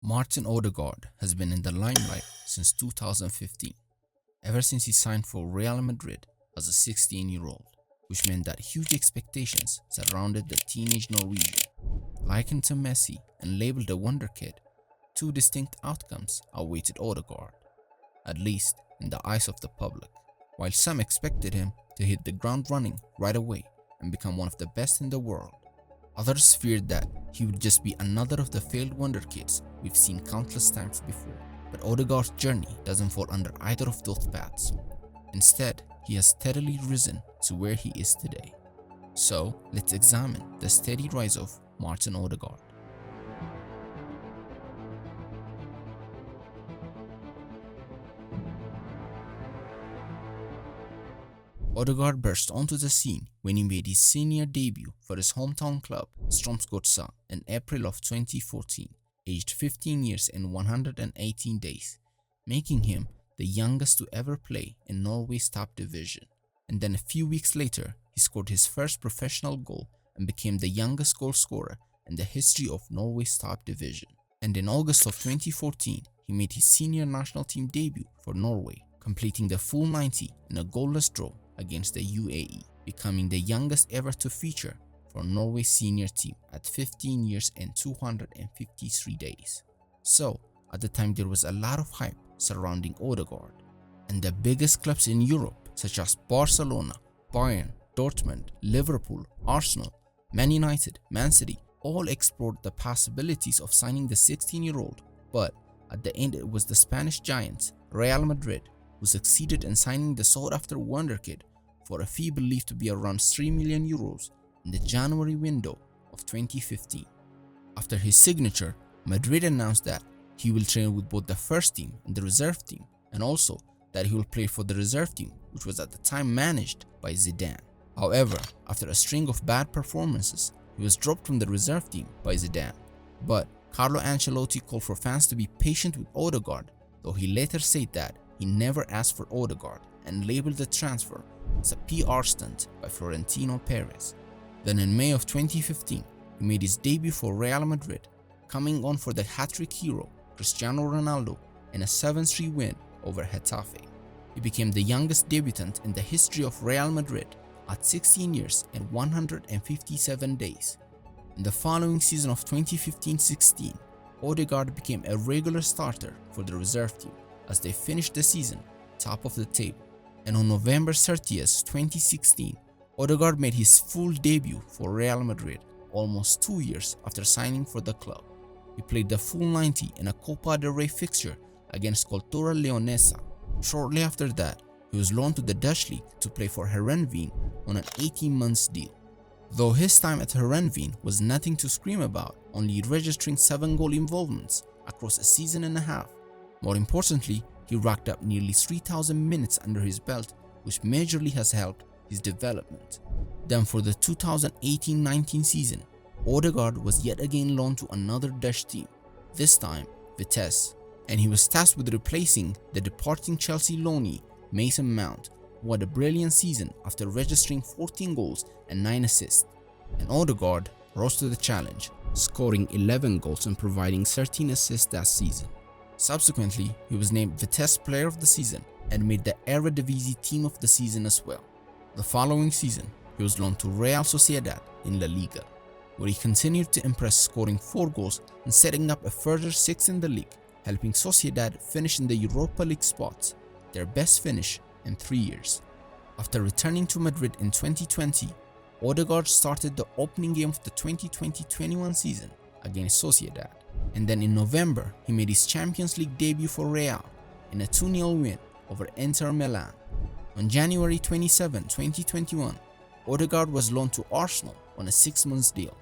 Martin Odegaard has been in the limelight since 2015, ever since he signed for Real Madrid as a 16-year-old, which meant that huge expectations surrounded the teenage Norwegian. Likened to Messi and labeled a wonder kid, two distinct outcomes awaited Odegaard, at least in the eyes of the public. While some expected him to hit the ground running right away and become one of the best in the world, others feared that he would just be another of the failed wonder kids we've seen countless times before. But Odegaard's journey doesn't fall under either of those paths. Instead, he has steadily risen to where he is today. So, let's examine the steady rise of Martin Odegaard. Odegaard burst onto the scene when he made his senior debut for his hometown club, Strømsgodset, in April of 2014, aged 15 years and 118 days, making him the youngest to ever play in Norway's top division. And then a few weeks later, he scored his first professional goal and became the youngest goal scorer in the history of Norway's top division. And in August of 2014, he made his senior national team debut for Norway, completing the full 90 in a goalless draw against the UAE, becoming the youngest ever to feature for Norway's senior team at 15 years and 253 days. So, at the time there was a lot of hype surrounding Odegaard, and the biggest clubs in Europe such as Barcelona, Bayern, Dortmund, Liverpool, Arsenal, Man United, Man City all explored the possibilities of signing the 16-year-old, but at the end it was the Spanish giants Real Madrid who succeeded in signing the sought-after wonder kid for a fee believed to be around 3 million euros in the January window of 2015. After his signature, Madrid announced that he will train with both the first team and the reserve team, and also that he will play for the reserve team, which was at the time managed by Zidane. However, after a string of bad performances, he was dropped from the reserve team by Zidane. But Carlo Ancelotti called for fans to be patient with Odegaard, though he later said that he never asked for Odegaard and labeled the transfer as a PR stunt by Florentino Perez. Then in May of 2015, he made his debut for Real Madrid, coming on for the hat-trick hero Cristiano Ronaldo in a 7-3 win over Getafe. He became the youngest debutant in the history of Real Madrid at 16 years and 157 days. In the following season of 2015-16, Odegaard became a regular starter for the reserve team as they finished the season top of the table. And on November 30th, 2016, Odegaard made his full debut for Real Madrid almost 2 years after signing for the club. He played the full 90 in a Copa del Rey fixture against Cultura Leonesa. Shortly after that, he was loaned to the Dutch league to play for Heerenveen on an 18-month deal. Though his time at Heerenveen was nothing to scream about, only registering 7 goal involvements across a season and a half. More importantly, he racked up nearly 3,000 minutes under his belt, which majorly has helped his development. Then for the 2018-19 season, Odegaard was yet again loaned to another Dutch team, this time Vitesse, and he was tasked with replacing the departing Chelsea loanee Mason Mount, who had a brilliant season after registering 14 goals and 9 assists. And Odegaard rose to the challenge, scoring 11 goals and providing 13 assists that season. Subsequently, he was named Vitesse Player of the Season and made the Eredivisie Team of the Season as well. The following season, he was loaned to Real Sociedad in La Liga, where he continued to impress, scoring 4 goals and setting up a further 6 in the league, helping Sociedad finish in the Europa League spots, their best finish in 3 years. After returning to Madrid in 2020, Odegaard started the opening game of the 2020-21 season against Sociedad, and then in November he made his Champions League debut for Real in a 2-0 win over Inter Milan. On January 27, 2021, Odegaard was loaned to Arsenal on a 6-month deal,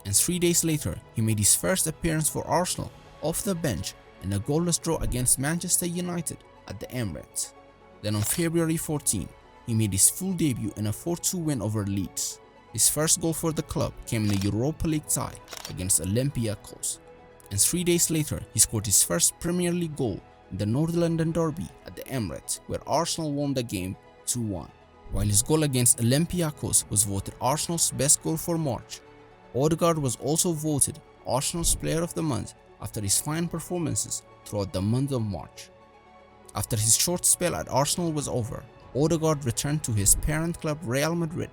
and 3 days later he made his first appearance for Arsenal off the bench in a goalless draw against Manchester United at the Emirates. Then on February 14, he made his full debut in a 4-2 win over Leeds. His first goal for the club came in a Europa League tie against Olympiacos, and 3 days later he scored his first Premier League goal in the North London derby at the Emirates, where Arsenal won the game 2-1. While his goal against Olympiacos was voted Arsenal's best goal for March, Odegaard was also voted Arsenal's Player of the Month after his fine performances throughout the month of March. After his short spell at Arsenal was over, Odegaard returned to his parent club Real Madrid,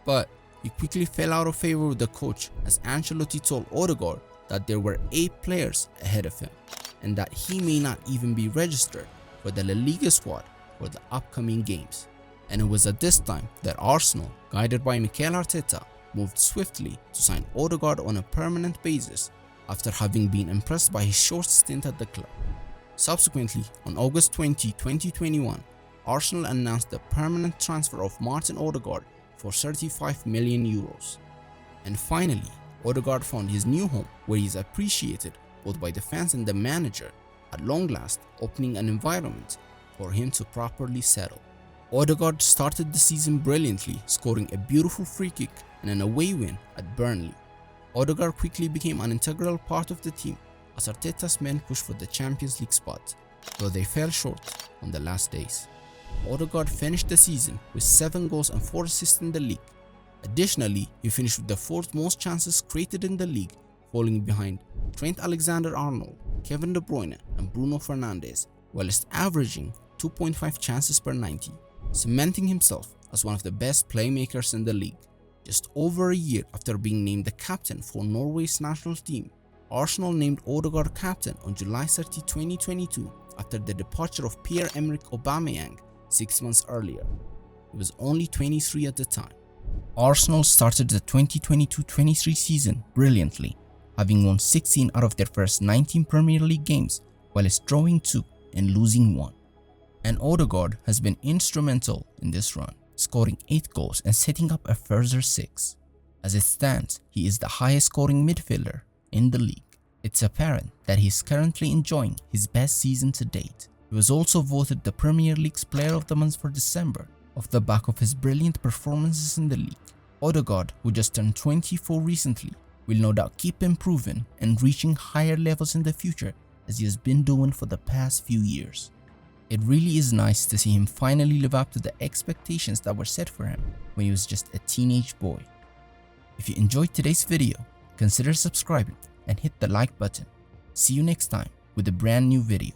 but he quickly fell out of favor with the coach as Ancelotti told Odegaard that there were 8 players ahead of him and that he may not even be registered for the La Liga squad for the upcoming games. And it was at this time that Arsenal, guided by Mikel Arteta, moved swiftly to sign Odegaard on a permanent basis after having been impressed by his short stint at the club. Subsequently, on August 20, 2021, Arsenal announced the permanent transfer of Martin Odegaard for 35 million euros. And finally, Odegaard found his new home where he is appreciated both by the fans and the manager, at long last opening an environment for him to properly settle. Odegaard started the season brilliantly, scoring a beautiful free kick and an away win at Burnley. Odegaard quickly became an integral part of the team as Arteta's men pushed for the Champions League spot, though they fell short on the last days. Odegaard finished the season with 7 goals and 4 assists in the league. Additionally, he finished with the 4th most chances created in the league, falling behind Trent Alexander-Arnold, Kevin De Bruyne and Bruno Fernandes, whilst averaging 2.5 chances per 90, cementing himself as one of the best playmakers in the league. Just over a year after being named the captain for Norway's national team, Arsenal named Odegaard captain on July 30, 2022 after the departure of Pierre-Emerick Aubameyang 6 months earlier. He was only 23 at the time. Arsenal started the 2022-23 season brilliantly, having won 16 out of their first 19 Premier League games, whilst drawing 2 and losing 1. And Odegaard has been instrumental in this run, scoring 8 goals and setting up a further 6. As it stands, he is the highest scoring midfielder in the league. It's apparent that he is currently enjoying his best season to date. He was also voted the Premier League's Player of the Month for December, off the back of his brilliant performances in the league. Odegaard, who just turned 24 recently, will no doubt keep improving and reaching higher levels in the future as he has been doing for the past few years. It really is nice to see him finally live up to the expectations that were set for him when he was just a teenage boy. If you enjoyed today's video, consider subscribing and hit the like button. See you next time with a brand new video.